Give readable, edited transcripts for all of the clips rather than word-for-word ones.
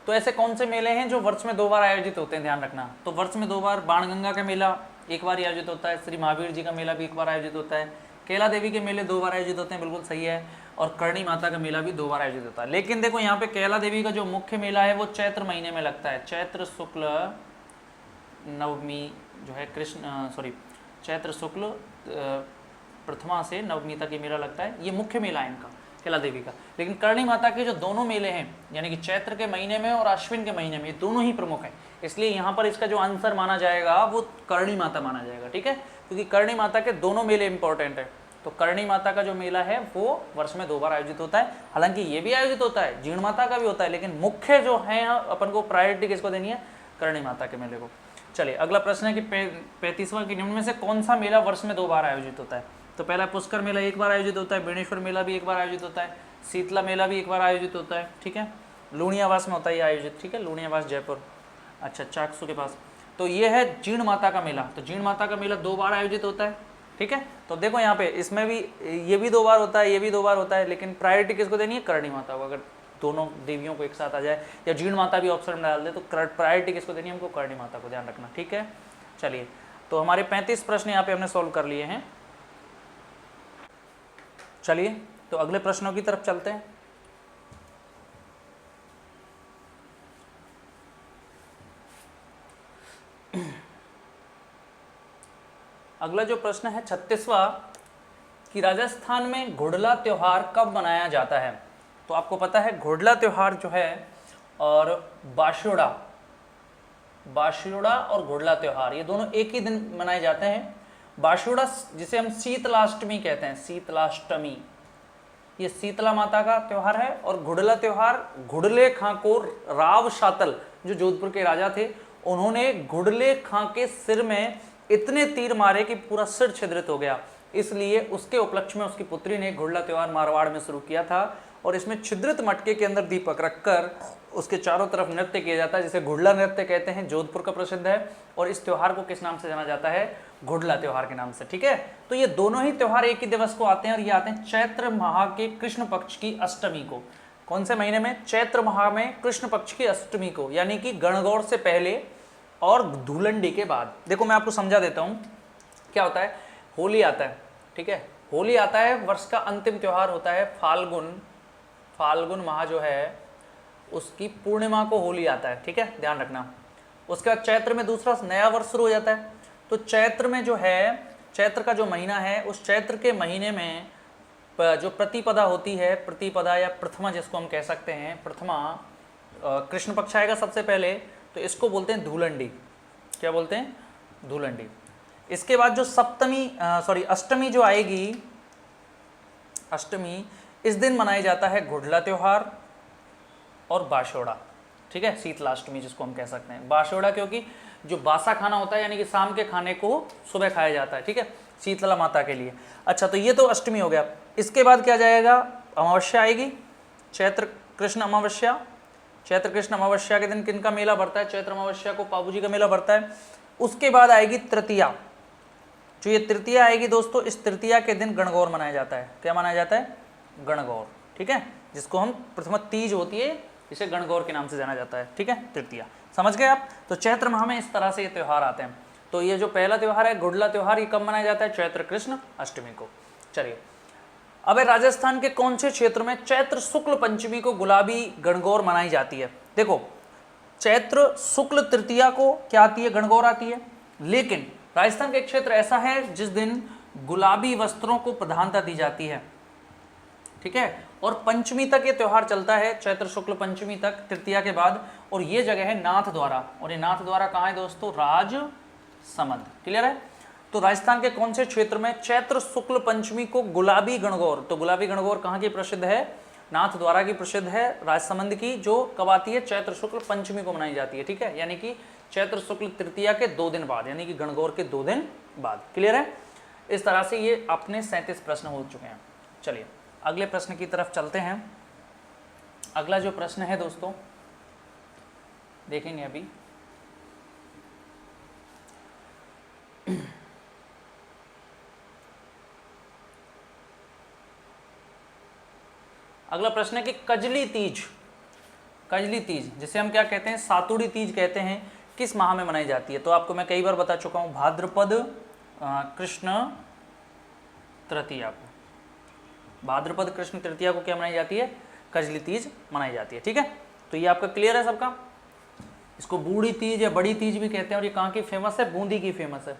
तो ऐसे कौन से मेले हैं जो वर्ष में 2 बार आयोजित होते हैं, ध्यान रखना। तो वर्ष में 2 बार बाणगंगा का मेला एक बार आयोजित होता है, श्री महावीर जी का मेला भी एक बार आयोजित होता है, कैला देवी के मेले 2 बार आयोजित होते हैं, बिल्कुल सही है, और करणी माता का मेला भी 2 बार आयोजित होता है। लेकिन देखो यहाँ पे कैला देवी का जो मुख्य मेला है वो चैत्र महीने में लगता है, चैत्र शुक्ल नवमी जो है चैत्र शुक्ल प्रथमा से नवमी तक ये मेला लगता है, ये मुख्य मेला है इनका कैला देवी का। लेकिन करणी माता के जो दोनों मेले हैं यानी कि चैत्र के महीने में और अश्विन के महीने में, ये दोनों ही प्रमुख हैं, इसलिए यहाँ पर इसका जो आंसर माना जाएगा वो करणी माता माना जाएगा, ठीक है, क्योंकि करणी माता के दोनों मेले इंपॉर्टेंट है। तो करणी माता का जो मेला है वो वर्ष में 2 बार आयोजित होता है, हालांकि ये भी आयोजित होता है, जीण माता का भी होता है, लेकिन मुख्य जो है अपन को प्रायोरिटी किसको देनी है, करणी माता के मेले को। चलिए अगला प्रश्न है कि 35वां कि निम्न में से कौन सा मेला वर्ष में 2 बार आयोजित होता है। तो पहला पुष्कर मेला एक बार आयोजित होता है, बेणेश्वर मेला भी एक बार आयोजित होता है, शीतला मेला भी एक बार आयोजित होता है, ठीक है, लूणियावास में होता है ये आयोजित, ठीक है, लूणियावास जयपुर, अच्छा चाकसू के पास। तो ये है जीण माता का मेला, तो जीण माता का मेला 2 बार आयोजित होता है, ठीक है। तो देखो यहाँ पे इसमें भी ये भी 2 बार होता है, ये भी 2 बार होता है, लेकिन प्रायोरिटी किसको देनी है, करणी माता को। अगर दोनों देवियों को एक साथ आ जाए या जीण माता भी ऑप्शन में डाल दे तो प्रायोरिटी किसको देनी है हमको, करणी माता को, ध्यान रखना, ठीक है। चलिए तो हमारे 35 प्रश्न यहाँ पे हमने सॉल्व कर लिए हैं। चलिए तो अगले प्रश्नों की तरफ चलते हैं। अगला जो प्रश्न है 36वां कि राजस्थान में घोड़ला त्योहार कब मनाया जाता है। तो आपको पता है घोड़ला त्योहार जो है और बाशुड़ा और घोड़ला त्योहार ये दोनों एक ही दिन मनाए जाते हैं। बाशुड़ा जिसे हम शीतलाष्टमी कहते हैं, शीतलाष्टमी, ये शीतला माता का त्योहार है, और घुड़ला त्योहार घुड़ले खां को राव शातल जो जोधपुर के राजा थे उन्होंने घुड़ले खां के सिर में इतने तीर मारे कि पूरा सिर छिद्रित हो गया, इसलिए उसके उपलक्ष्य में उसकी पुत्री ने घुड़ला त्योहार मारवाड़ में शुरू किया था। और इसमें छिद्रित मटके के अंदर दीपक रखकर उसके चारों तरफ नृत्य किया जाता है जिसे घुड़ला नृत्य कहते हैं, जोधपुर का प्रसिद्ध है। और इस त्योहार को किस नाम से जाना जाता है, घुड़ला त्योहार के नाम से, ठीक है। तो ये दोनों ही त्योहार एक ही दिवस को आते हैं और ये आते हैं चैत्र माह के कृष्ण पक्ष की अष्टमी को। कौन से महीने में, चैत्र माह में कृष्ण पक्ष की अष्टमी को, यानी कि गणगौर से पहले और धूलंडी के बाद। देखो मैं आपको समझा देता हूं क्या होता है। होली आता है, ठीक है, होली आता है, वर्ष का अंतिम त्योहार होता है, फाल्गुन माह जो है उसकी पूर्णिमा को होली आता है, ठीक है, ध्यान रखना। उसके बाद चैत्र में दूसरा नया वर्ष शुरू हो जाता है। तो चैत्र में जो है, चैत्र का जो महीना है, उस चैत्र के महीने में जो प्रतिपदा होती है, प्रतिपदा या प्रथमा जिसको हम कह सकते हैं, प्रथमा कृष्ण पक्ष आएगा सबसे पहले, तो इसको बोलते हैं धूलंडी। क्या बोलते हैं, धूलंडी। इसके बाद जो अष्टमी जो आएगी, अष्टमी, इस दिन मनाया जाता है घुड़ला त्योहार और बाशोड़ा, ठीक है, शीतलाष्टमी जिसको हम कह सकते हैं। बाशोड़ा क्योंकि जो बासा खाना होता है यानी कि शाम के खाने को सुबह खाया जाता है, ठीक है, शीतला माता के लिए। अच्छा तो ये तो अष्टमी हो गया। इसके बाद क्या जाएगा, अमावस्या आएगी, चैत्र कृष्ण अमावस्या। चैत्र कृष्ण अमावस्या के दिन किनका मेला बढ़ता है, चैत्र अमावस्या को पाबूजी का मेला बढ़ता है। उसके बाद आएगी तृतीया। जो ये तृतीया आएगी दोस्तों, इस तृतीया के दिन गणगौर मनाया जाता है। क्या मनाया जाता है, गणगौर, ठीक है, जिसको हम प्रथम तीज होती है, इसे गणगौर के नाम से जाना जाता है, ठीक है, तृतीया। समझ गए आप। तो चैत्र माह में इस तरह से ये त्यौहार आते हैं। तो ये जो पहला त्यौहार है घुड़ला त्यौहार, ये कब मनाया जाता है, चैत्र कृष्ण अष्टमी को। चलिए अब राजस्थान के कौन से क्षेत्र में चैत्र शुक्ल पंचमी को गुलाबी गणगौर मनाई जाती है। देखो चैत्र शुक्ल तृतीया को क्या आती है, गणगौर आती है। लेकिन राजस्थान का एक क्षेत्र ऐसा है जिस दिन गुलाबी वस्त्रों को प्रधानता दी जाती है, ठीक है, और पंचमी तक ये त्यौहार चलता है, चैत्र शुक्ल पंचमी तक, तृतीया के बाद। और ये जगह है नाथ द्वारा, और ये नाथ द्वारा कहाँ है दोस्तों, राजसमंद। क्लियर है। तो राजस्थान के कौन से क्षेत्र में चैत्र शुक्ल पंचमी को गुलाबी गणगौर, तो गुलाबी गणगौर कहाँ की प्रसिद्ध है, नाथ द्वारा की प्रसिद्ध है, राजसमंद की, जो कब आती है, चैत्र शुक्ल पंचमी को मनाई जाती है, ठीक है, यानी कि चैत्र शुक्ल तृतीया के 2 दिन बाद, यानी कि गणगौर के 2 दिन बाद। क्लियर है। इस तरह से ये अपने 37 प्रश्न हो चुके हैं। चलिए अगले प्रश्न की तरफ चलते हैं। अगला जो प्रश्न है दोस्तों देखेंगे अभी, अगला प्रश्न है कि कजली तीज कजली तीज, जिसे हम क्या कहते हैं, सातुड़ी तीज कहते हैं, किस माह में मनाई जाती है? तो आपको मैं कई बार बता चुका हूँ, भाद्रपद कृष्ण तृतीया को, भाद्रपद कृष्ण तृतीया को क्या मनाई जाती है? कजली तीज मनाई जाती है। ठीक है, तो ये आपका क्लियर है सबका। इसको बूढ़ी तीज या बड़ी तीज भी कहते हैं, और ये कहाँ की फेमस है? बूंदी की फेमस है।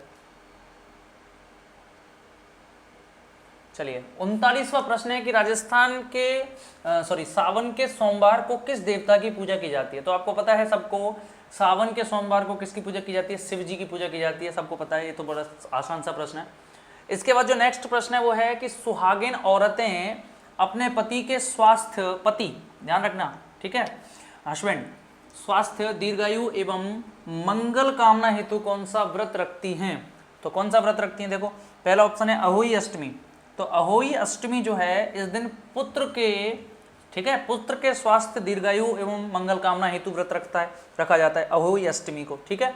चलिए 39वां प्रश्न है कि राजस्थान के सावन के सोमवार को किस देवता की पूजा की जाती है? तो आपको पता है सबको, सावन के सोमवार को किसकी पूजा की जाती है? शिव जी की पूजा की जाती है, सबको पता है, ये तो बड़ा आसान सा प्रश्न है। इसके बाद जो नेक्स्ट प्रश्न है वो है कि सुहागिन औरतें अपने पति के स्वास्थ्य, पति ध्यान रखना, ठीक है, हस्बैंड, स्वास्थ्य, दीर्घायु एवं मंगल कामना हेतु कौन सा व्रत रखती हैं? तो कौन सा व्रत रखती हैं? देखो पहला ऑप्शन है अहोई अष्टमी। तो अहोई अष्टमी जो है, इस दिन पुत्र के, ठीक है, पुत्र के स्वास्थ्य, दीर्घायु एवं मंगल कामना हेतु व्रत रखा जाता है अहोई अष्टमी को। ठीक है,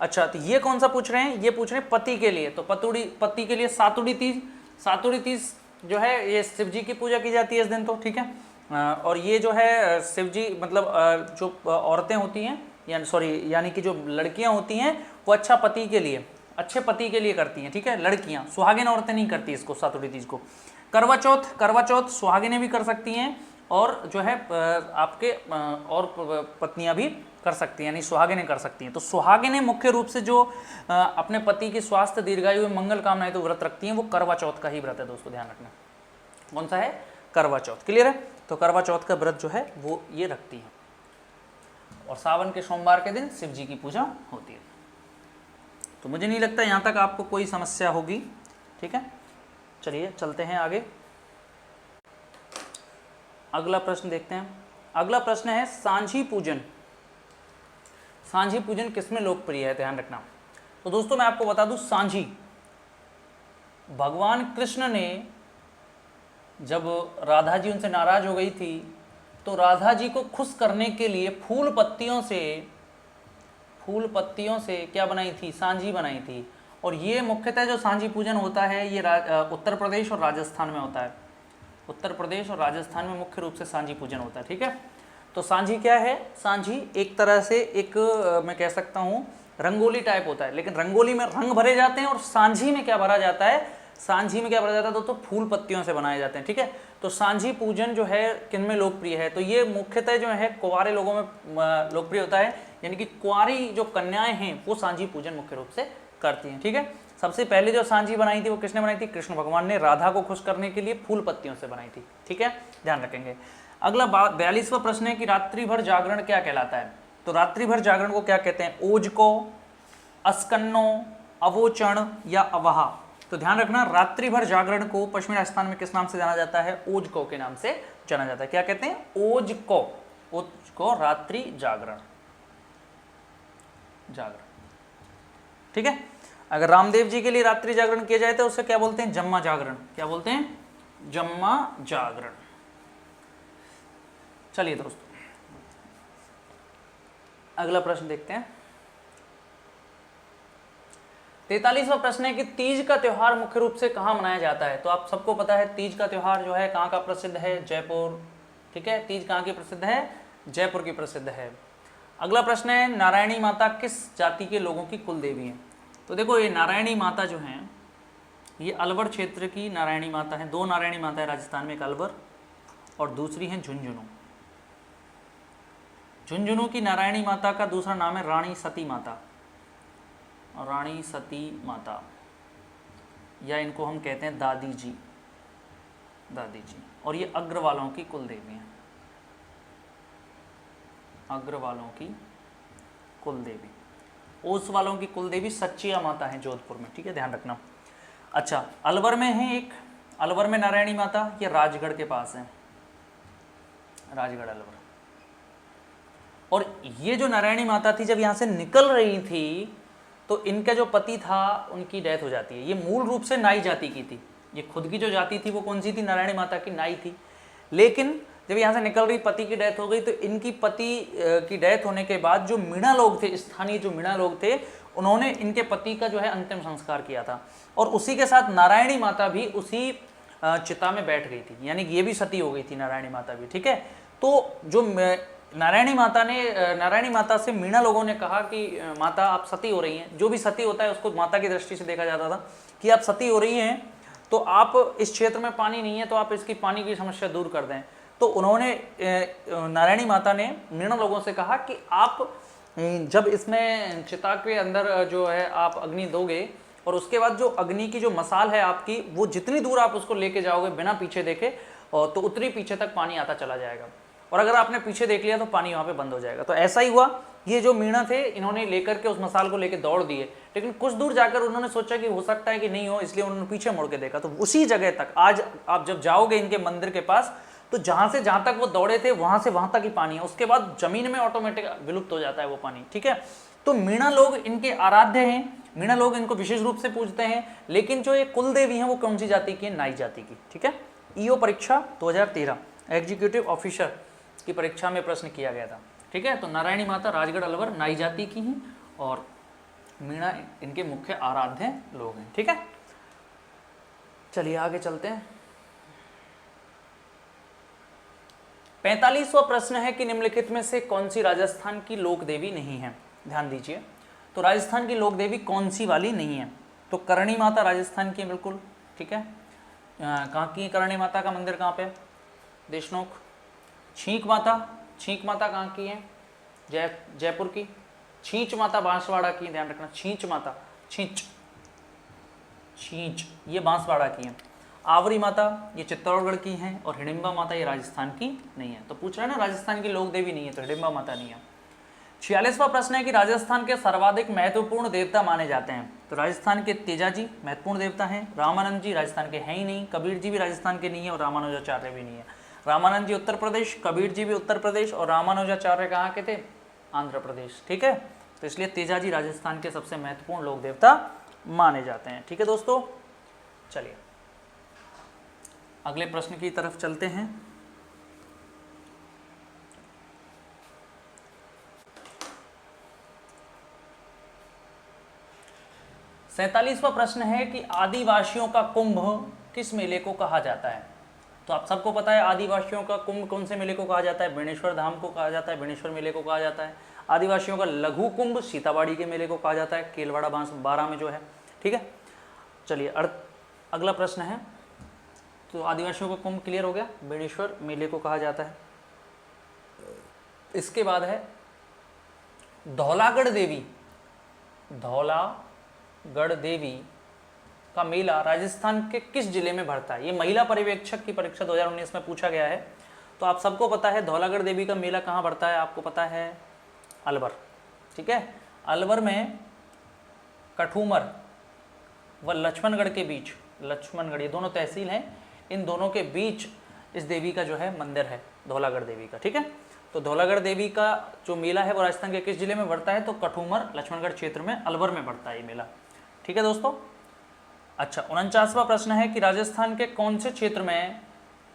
अच्छा, तो ये कौन सा पूछ रहे हैं? ये पूछ रहे हैं पति के लिए। तो पति के लिए सातुड़ी तीज, सातुड़ी तीज जो है ये शिव जी की पूजा की जाती है इस दिन। तो ठीक है, और ये जो है शिव जी, मतलब जो औरतें होती हैं, यानी कि जो लड़कियां होती हैं, वो अच्छा पति के लिए, अच्छे पति के लिए करती हैं। ठीक है, लड़कियां, सुहागिन औरतें नहीं करती इसको, सातुड़ी तीज को। करवा चौथ, करवा चौथ सुहागिनें भी कर सकती हैं, और जो है आपके और पत्नियां भी कर सकती हैं, यानी सुहागिनें कर सकती हैं। तो सुहागिनें मुख्य रूप से जो अपने पति की स्वास्थ्य, दीर्घायु एवं मंगल कामनाएं तो व्रत रखती हैं, वो करवा चौथ का ही व्रत है दोस्तों, ध्यान रखना। कौन सा है? करवा चौथ। क्लियर है? तो करवा चौथ का व्रत जो है वो ये रखती हैं, और सावन के सोमवार के दिन शिव जी की पूजा होती है। तो मुझे नहीं लगता यहाँ तक आपको कोई समस्या होगी। ठीक है, चलिए चलते हैं आगे। अगला प्रश्न देखते हैं। अगला प्रश्न है सांझी पूजन। सांझी पूजन किसमें लोकप्रिय है? ध्यान रखना। तो दोस्तों मैं आपको बता दूं, सांझी भगवान कृष्ण ने, जब राधा जी उनसे नाराज हो गई थी, तो राधा जी को खुश करने के लिए फूल पत्तियों से क्या बनाई थी? सांझी बनाई थी। और ये मुख्यतः जो सांझी पूजन होता है, ये उत्तर प्रदेश और राजस्थान में होता है। उत्तर प्रदेश और राजस्थान में मुख्य रूप से सांझी पूजन होता है। ठीक है, तो सांझी क्या है? सांझी एक तरह से एक मैं कह सकता हूँ रंगोली टाइप होता है, लेकिन रंगोली में रंग भरे जाते हैं, और सांझी में क्या भरा जाता है? सांझी में क्या भरा जाता है? तो फूल पत्तियों से बनाए जाते हैं। ठीक है, तो सांझी पूजन जो है किनमें लोकप्रिय है? तो ये मुख्यतः जो है कुंवारे लोगों में लोकप्रिय होता है, यानी कि कुंवारी जो कन्याएं हैं वो सांझी पूजन मुख्य रूप से करती हैं। ठीक है, सबसे पहले जो सांझी बनाई थी वो किसने बनाई थी? कृष्ण भगवान ने राधा को खुश करने के लिए फूल पत्तियों से बनाई थी। ठीक है, ध्यान रखेंगे। अगला 42वां प्रश्न है कि रात्रि भर जागरण क्या कहलाता है? तो रात्रि भर जागरण को क्या कहते हैं? ओज को, अस्कन्नो, अवोचन या अवहा। तो ध्यान रखना, रात्रि भर जागरण को पश्चिमी राजस्थान में किस नाम से जाना जाता है? ओजको के नाम से जाना जाता है। क्या कहते हैं? ओजको, ओजको, रात्रि जागरण। ठीक है, अगर रामदेव जी के लिए रात्रि जागरण किया जाए तो उसे क्या बोलते हैं? जम्मा जागरण। क्या बोलते हैं? जम्मा जागरण। चलिए दोस्तों अगला प्रश्न देखते हैं। 43वां प्रश्न है कि तीज का त्योहार मुख्य रूप से कहाँ मनाया जाता है? तो आप सबको पता है तीज का त्योहार जो है कहाँ का प्रसिद्ध है? जयपुर। ठीक है, तीज कहाँ की प्रसिद्ध है? जयपुर की प्रसिद्ध है। अगला प्रश्न है नारायणी माता किस जाति के लोगों की कुल देवी है? तो देखो ये नारायणी माता जो है, ये अलवर क्षेत्र की नारायणी माता है। दो नारायणी माता है राजस्थान में, एक अलवर और दूसरी है झुंझुनू। झुंझुनू की नारायणी माता का दूसरा नाम है रानी सती माता, रानी सती माता, या इनको हम कहते हैं दादी जी, दादी जी। और ये अग्रवालों की कुल देवी हैं, अग्रवालों की कुल देवी। ओस वालों की कुल देवी सच्चिया माता है जोधपुर में। ठीक है, ध्यान रखना। अच्छा, अलवर में है एक, अलवर में नारायणी माता, ये राजगढ़ के पास है, राजगढ़ अलवर। और ये जो नारायणी माता थी जब यहाँ से निकल रही थी तो इनका जो पति था उनकी डेथ हो जाती है। ये मूल रूप से नाई जाति की थी, ये खुद की जो जाति थी वो कौन सी थी? नारायणी माता की नाई थी। लेकिन जब यहाँ से निकल रही पति की डेथ हो गई तो इनकी पति की डेथ होने के बाद जो मीणा लोग थे, स्थानीय जो मीणा लोग थे, उन्होंने इनके पति का जो है अंतिम संस्कार किया था। और उसी के साथ नारायणी माता भी उसी चिता में बैठ गई थी, यानी कि ये भी सती हो गई थी नारायणी माता भी। ठीक है, तो जो नारायणी माता से मीणा लोगों ने कहा कि माता आप सती हो रही हैं। जो भी सती होता है उसको माता की दृष्टि से देखा जाता था कि आप सती हो रही हैं, तो आप इस क्षेत्र में पानी नहीं है तो आप इसकी पानी की समस्या दूर कर दें। तो उन्होंने नारायणी माता ने मीणा लोगों से कहा कि आप जब इसमें चिता के अंदर जो है आप अग्नि दोगे और उसके बाद जो अग्नि की जो मसाल है आपकी, वो जितनी दूर आप उसको लेके जाओगे बिना पीछे देखे, और तो उतनी पीछे तक पानी आता चला जाएगा, और अगर आपने पीछे देख लिया तो पानी वहाँ पे बंद हो जाएगा। तो ऐसा ही हुआ। ये जो मीणा थे इन्होंने लेकर के उस मसाल को लेकर दौड़ दिए, लेकिन कुछ दूर जाकर उन्होंने सोचा कि हो सकता है कि नहीं हो, इसलिए उन्होंने पीछे मुड़ के देखा। तो उसी जगह तक आज आप जब जाओगे इनके मंदिर के पास, तो जहाँ से जहाँ तक वो दौड़े थे वहाँ से वहाँ तक ही पानी है, उसके बाद जमीन में ऑटोमेटिक विलुप्त हो जाता है वो पानी। ठीक है, तो मीणा लोग इनके आराध्य हैं, मीणा लोग इनको विशेष रूप से पूजते हैं। लेकिन जो ये कुल देवी हैं वो कौन सी जाति की है? नाई जाति की। ठीक है, ईओ परीक्षा 2013 एग्जीक्यूटिव ऑफिसर की परीक्षा में प्रश्न किया गया था। ठीक है, तो नारायणी माता राजगढ़ अलवर नाई जाति की हैं और मीणा इनके मुख्य आराध्य लोग हैं। ठीक है, चलिए आगे चलते हैं। 45वां प्रश्न है कि निम्नलिखित में से कौन सी राजस्थान की लोक देवी नहीं है? ध्यान दीजिए, तो राजस्थान की लोक देवी कौन सी वाली नहीं है? तो करणी माता राजस्थान की है बिल्कुल। ठीक है, कहाँ की है करणी माता का मंदिर? कहाँ पे? देशनोक। छींक माता कहाँ की है? जयपुर की। छींच माता बांसवाड़ा की, ध्यान रखना। छींच माता, छींच ये बांसवाड़ा की है। आवरी माता ये चित्तौड़गढ़ की हैं, और हिडिंबा माता ये राजस्थान की नहीं है। तो पूछ रहा है ना राजस्थान की लोक देवी नहीं है, तो हिडिंबा माता नहीं है। 46वां प्रश्न है कि राजस्थान के सर्वाधिक महत्वपूर्ण देवता माने जाते हैं? तो राजस्थान के तेजाजी महत्वपूर्ण देवता हैं। रामानंद जी राजस्थान के हैं ही नहीं, कबीर जी भी राजस्थान के नहीं है, और रामानुजाचार्य भी नहीं है। रामानंद जी उत्तर प्रदेश, कबीर जी भी उत्तर प्रदेश, और रामानुजाचार्य कहाँ के थे? आंध्र प्रदेश। ठीक है, तो इसलिए तेजाजी राजस्थान के सबसे महत्वपूर्ण लोक देवता माने जाते हैं। ठीक है दोस्तों, चलिए अगले प्रश्न की तरफ चलते हैं। सैंतालीसवां प्रश्न है कि आदिवासियों का कुंभ किस मेले को कहा जाता है? तो आप सबको पता है आदिवासियों का कुंभ कौन से मेले को कहा जाता है? बेणेश्वर धाम को कहा जाता है, बेणेश्वर मेले को कहा जाता है। आदिवासियों का लघु कुंभ सीताबाड़ी के मेले को कहा जाता है, केलवाड़ा बांसवाड़ा में जो है। ठीक है, चलिए अगला प्रश्न है। तो आदिवासियों का कुंभ क्लियर हो गया, बेणेश्वर मेले को कहा जाता है। इसके बाद है धौलागढ़ देवी। धौलागढ़ देवी का मेला राजस्थान के किस जिले में भरता है? ये महिला पर्यवेक्षक की परीक्षा 2019 में पूछा गया है। तो आप सबको पता है धौलागढ़ देवी का मेला कहाँ भरता है? आपको पता है अलवर। ठीक है, अलवर में कठूमर व लक्ष्मणगढ़ के बीच, लक्ष्मणगढ़ ये दोनों तहसील हैं, इन दोनों के बीच इस देवी का जो है मंदिर है, धौलागढ़ देवी का। ठीक है, तो धौलागढ़ देवी का जो मेला है वो राजस्थान के किस जिले में बढ़ता है? तो कठूमर लक्ष्मणगढ़ क्षेत्र में, अलवर में बढ़ता है ये मेला। ठीक है दोस्तों, अच्छा 49वां प्रश्न है कि राजस्थान के कौन से क्षेत्र में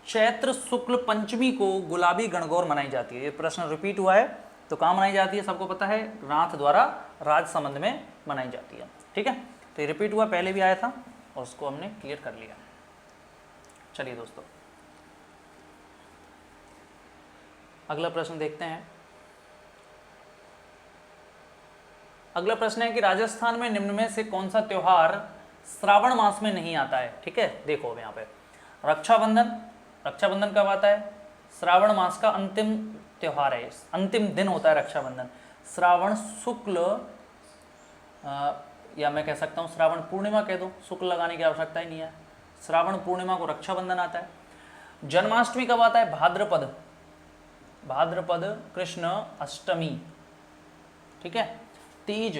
चैत्र शुक्ल पंचमी को गुलाबी गणगौर मनाई जाती है? ये प्रश्न रिपीट हुआ है, तो कहाँ मनाई जाती है? सबको पता है नाथ द्वारा राजसमंद में मनाई जाती है। ठीक है, तो ये रिपीट हुआ, पहले भी आया था और उसको हमने क्लियर कर लिया। चलिए दोस्तों अगला प्रश्न देखते हैं। अगला प्रश्न है कि राजस्थान में निम्न में से कौन सा त्योहार श्रावण मास में नहीं आता है? ठीक है, देखो अब यहाँ पे रक्षाबंधन। रक्षाबंधन कब आता है? श्रावण मास का अंतिम त्योहार है, अंतिम दिन होता है रक्षाबंधन। श्रावण शुक्ल या मैं कह सकता हूँ श्रावण पूर्णिमा कह दो, शुक्ल लगाने की आवश्यकता ही नहीं है। श्रावण पूर्णिमा को रक्षाबंधन आता है। जन्माष्टमी कब आता है? भाद्रपद, भाद्रपद कृष्ण अष्टमी। ठीक है, तीज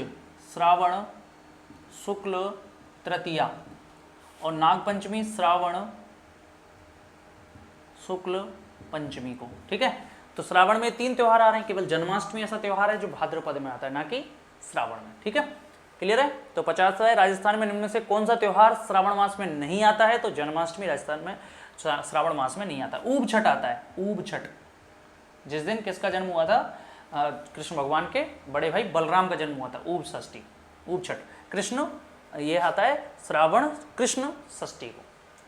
श्रावण शुक्ल तृतीया, और नागपंचमी श्रावण शुक्ल पंचमी को। ठीक है, तो श्रावण में 3 त्योहार आ रहे हैं, केवल जन्माष्टमी ऐसा त्योहार है जो भाद्रपद में आता है, ना कि श्रावण में। ठीक है, क्लियर है? तो 50 है राजस्थान में निम्न से कौन सा त्योहार श्रावण मास में नहीं आता है? तो जन्माष्टमी राजस्थान में श्रावण मास में नहीं आता। ऊब छठ आता है, ऊब छठ, जिस दिन किसका जन्म हुआ था? कृष्ण भगवान के बड़े भाई बलराम का जन्म हुआ था, ऊब षष्ठी, ऊब छठ। कृष्ण ये आता है श्रावण कृष्ण षष्ठी को।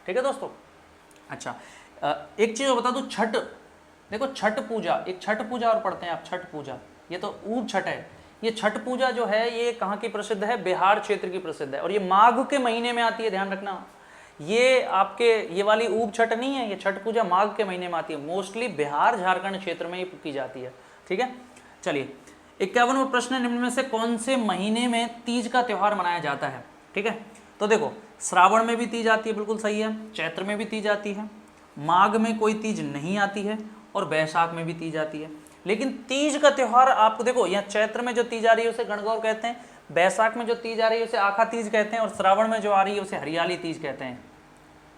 ठीक है दोस्तों, अच्छा एक चीज़ बता दूं, छठ देखो छठ पूजा, एक छठ पूजा और पढ़ते हैं आप, छठ पूजा, ये तो ऊब छठ है। ये छठ पूजा जो है ये कहाँ की प्रसिद्ध है? बिहार क्षेत्र की प्रसिद्ध है, और ये माघ के महीने में आती है, ध्यान रखना। ये आपके ये वाली ऊब छठ नहीं है, ये छठ पूजा माघ के महीने में आती है, मोस्टली बिहार झारखंड क्षेत्र में ये की जाती है, ठीक है। चलिए 51वां प्रश्न, निम्न में से कौन से महीने में तीज का त्यौहार मनाया जाता है? ठीक है, तो देखो श्रावण में भी तीज आती है, बिल्कुल सही है, चैत्र में भी तीज आती है, माघ में कोई तीज नहीं आती है, और बैसाख में भी तीज आती है। लेकिन तीज का त्यौहार आपको देखो, यहाँ चैत्र में जो तीज आ रही है उसे गणगौर कहते हैं, बैसाख में जो तीज आ रही है उसे आखा तीज कहते हैं, और श्रावण में जो आ रही है उसे हरियाली तीज कहते हैं,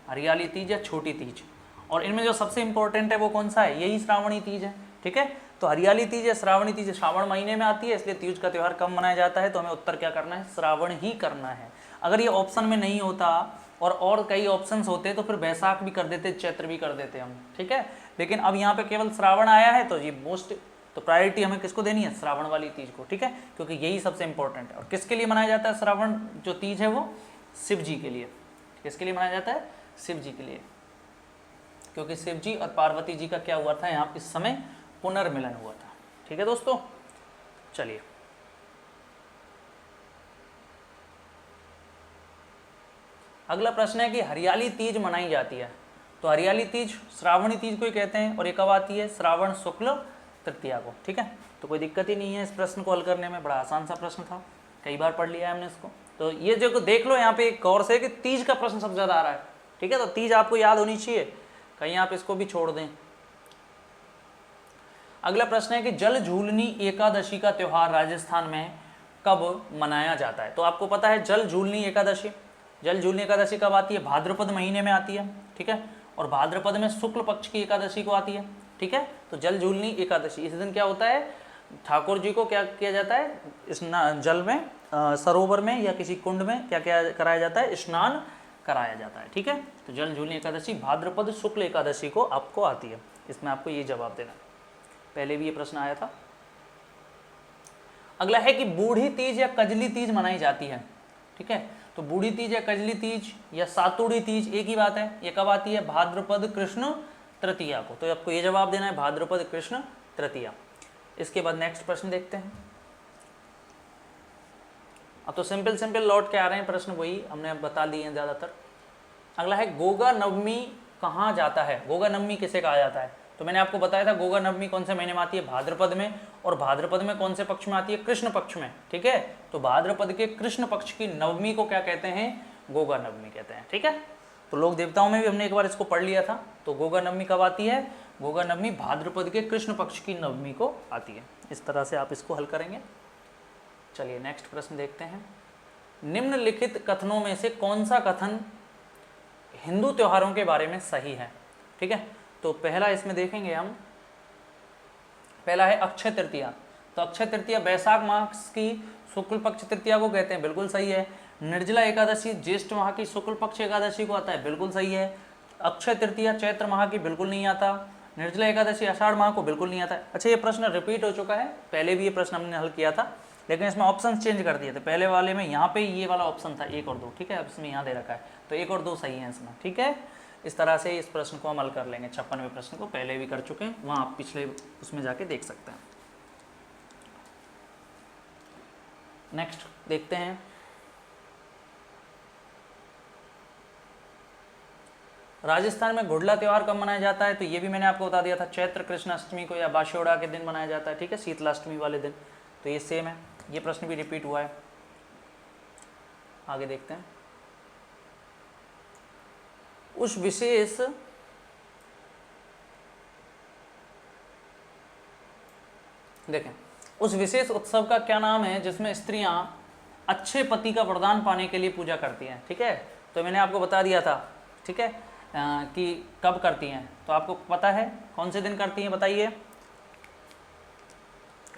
हरियाली तीज या छोटी तीज। और इनमें जो सबसे इंपॉर्टेंट है वो कौन सा है? यही श्रावणी तीज है, ठीक है। तो हरियाली तीज या श्रावणी तीज श्रावण महीने में आती है, इसलिए तीज का त्यौहार कब मनाया जाता है? तो हमें उत्तर क्या करना है? श्रावण ही करना है। अगर ये ऑप्शन में नहीं होता और कई ऑप्शंस होते तो फिर बैसाख भी कर देते, चैत्र भी कर देते हम, ठीक है। लेकिन अब यहाँ पे केवल श्रावण आया है, तो ये मोस्ट, तो प्रायोरिटी हमें किसको देनी है? श्रावण वाली तीज को, ठीक है, क्योंकि यही सबसे इंपॉर्टेंट है। और किसके लिए मनाया जाता है श्रावण जो तीज है? वो शिव जी के लिए। किसके लिए मनाया जाता है? शिव जी के लिए, क्योंकि शिव जी और पार्वती जी का क्या हुआ था? यहाँ इस समय पुनर्मिलन हुआ था, ठीक है दोस्तों। चलिए अगला प्रश्न है कि हरियाली तीज मनाई जाती है, तो हरियाली तीज श्रावणी तीज को ही कहते हैं, और ये कब आती है? श्रावण शुक्ल तृतीया को, ठीक है। तो कोई दिक्कत ही नहीं है इस प्रश्न को हल करने में, बड़ा आसान सा प्रश्न था, कई बार पढ़ लिया है हमने इसको। तो ये जो देख लो यहाँ पे एक गौर से कि तीज का प्रश्न सबसे ज़्यादा आ रहा है, ठीक है। तो तीज आपको याद होनी चाहिए, कहीं आप इसको भी छोड़ दें। अगला प्रश्न है कि जल झूलनी एकादशी का त्यौहार राजस्थान में कब मनाया जाता है? तो आपको पता है जल झूलनी एकादशी, जल झूलनी एकादशी कब आती है? भाद्रपद महीने में आती है, ठीक है, और भाद्रपद में शुक्ल पक्ष की एकादशी को आती है, ठीक है। तो जल झूलनी एकादशी, इस दिन क्या होता है? ठाकुर जी को क्या किया जाता है? इस जल में, सरोवर में या किसी कुंड में क्या क्या कराया जाता है? स्नान कराया जाता है, ठीक है। तो जल झूलनी एकादशी भाद्रपद शुक्ल एकादशी को आपको आती है, इसमें आपको ये जवाब देना है, पहले भी ये प्रश्न आया था। अगला है कि बूढ़ी तीज या कजली तीज मनाई जाती है, ठीक है। तो बूढ़ी तीज या कजली तीज या सातुड़ी तीज एक ही बात है, ये कब आती है? भाद्रपद कृष्ण तृतीया को। तो आपको ये जवाब देना है भाद्रपद कृष्ण तृतीया। इसके बाद नेक्स्ट प्रश्न देखते हैं। अब तो सिंपल लौट के आ रहे हैं प्रश्न, वही हमने अब बता दिए हैं ज़्यादातर। अगला है गोगा नवमी कहाँ जाता है? गोगा नवमी किसे कहा जाता है? तो मैंने आपको बताया था गोगा नवमी कौन से महीने में आती है? भाद्रपद में, और भाद्रपद में कौन से पक्ष में आती है? कृष्ण पक्ष में, ठीक है। तो भाद्रपद के कृष्ण पक्ष की नवमी को क्या कहते हैं? गोगा नवमी कहते हैं, ठीक है। तो लोक देवताओं में भी हमने एक बार इसको पढ़ लिया था। तो गोगा नवमी कब आती है? गोगा नवमी भाद्रपद के कृष्ण पक्ष की नवमी को आती है। इस तरह से आप इसको हल करेंगे। चलिए नेक्स्ट प्रश्न देखते हैं। निम्नलिखित कथनों में से कौन सा कथन हिंदू त्योहारों के बारे में सही है? ठीक है, तो पहला इसमें देखेंगे हम, पहला है अक्षय तृतीया। तो अक्षय तृतीया बैसाख मास की शुक्ल पक्ष तृतीया को कहते हैं, बिल्कुल सही है। निर्जला एकादशी ज्येष्ठ माह की शुक्ल पक्ष एकादशी को आता है, बिल्कुल सही है। अक्षय तृतीया चैत्र माह की बिल्कुल नहीं आता। निर्जला एकादशी आषाढ़ माह को बिल्कुल नहीं आता। अच्छा, ये प्रश्न रिपीट हो चुका है, पहले भी ये प्रश्न हमने हल किया था, लेकिन इसमें ऑप्शन चेंज कर दिए थे। पहले वाले में यहाँ पे ये वाला ऑप्शन था 1 और 2, ठीक है, अब इसमें यहाँ दे रखा है, तो 1 और 2 सही है इसमें, ठीक है। इस तरह से इस प्रश्न को हम हल कर लेंगे। 56वें प्रश्न को पहले भी कर चुके हैं, वहाँ आप पिछले उसमें जाके देख सकते हैं। नेक्स्ट देखते हैं, राजस्थान में घुड़ला त्यौहार कब मनाया जाता है? तो ये भी मैंने आपको बता दिया था, चैत्र कृष्ण अष्टमी को या बाशोड़ा के दिन मनाया जाता है, ठीक है, शीतलाष्टमी वाले दिन। तो ये सेम है, ये प्रश्न भी रिपीट हुआ है। आगे देखते हैं, उस विशेष देखें, उस विशेष उत्सव का क्या नाम है जिसमें स्त्रियां अच्छे पति का वरदान पाने के लिए पूजा करती हैं? ठीक है, तो मैंने आपको बता दिया था, ठीक है, कि कब करती हैं। तो आपको पता है कौन से दिन करती हैं, बताइए।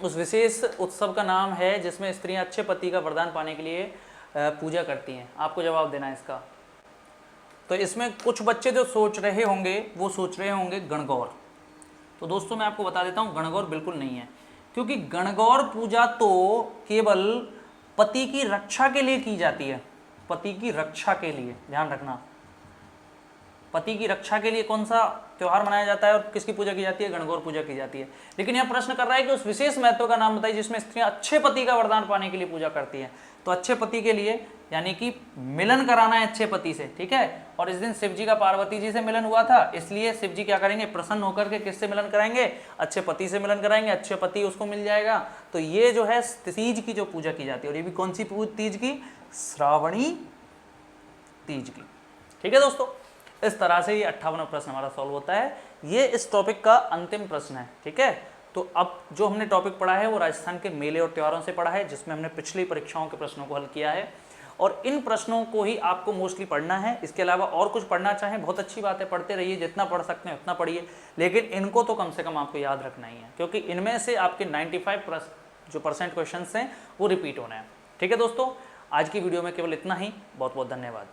उस विशेष उत्सव का नाम है जिसमें स्त्रियां अच्छे पति का वरदान पाने के लिए पूजा करती हैं। आपको जवाब देना है इसका। तो इसमें कुछ बच्चे जो सोच रहे होंगे वो सोच रहे होंगे गणगौर। तो दोस्तों मैं आपको बता देता हूँ, गणगौर बिल्कुल नहीं है, क्योंकि गणगौर पूजा तो केवल पति की रक्षा के लिए की जाती है, पति की रक्षा के लिए, ध्यान रखना। पति की रक्षा के लिए कौन सा त्यौहार मनाया जाता है और किसकी पूजा की जाती है? गणगौर पूजा की जाती है। लेकिन यह प्रश्न कर रहा है कि उस विशेष महत्व का नाम बताइए जिसमें स्त्रियां अच्छे पति का वरदान पाने के लिए पूजा करती हैं। तो अच्छे पति के लिए यानी कि मिलन कराना है अच्छे पति से, ठीक है। और इस दिन शिव जी का पार्वती जी से मिलन हुआ था, इसलिए शिव जी क्या करेंगे? प्रसन्न होकर के किससे मिलन कराएंगे? अच्छे पति से मिलन कराएंगे, अच्छे पति उसको मिल जाएगा। तो ये जो है तीज की जो पूजा की जाती है, और ये भी कौन सी तीज की? श्रावणी तीज की, ठीक है दोस्तों। इस तरह से ये 58वां प्रश्न हमारा सॉल्व होता है। ये इस टॉपिक का अंतिम प्रश्न है, ठीक है। तो अब जो हमने टॉपिक पढ़ा है वो राजस्थान के मेले और त्योहारों से पढ़ा है, जिसमें हमने पिछली परीक्षाओं के प्रश्नों को हल किया है, और इन प्रश्नों को ही आपको मोस्टली पढ़ना है। इसके अलावा और कुछ पढ़ना चाहें बहुत अच्छी बात है, पढ़ते रहिए, जितना पढ़ सकते हैं उतना पढ़िए, लेकिन इनको तो कम से कम आपको याद रखना ही है, क्योंकि इनमें से आपके 95% क्वेश्चन हैं वो रिपीट होने हैं, ठीक है दोस्तों। आज की वीडियो में केवल इतना ही। बहुत बहुत धन्यवाद।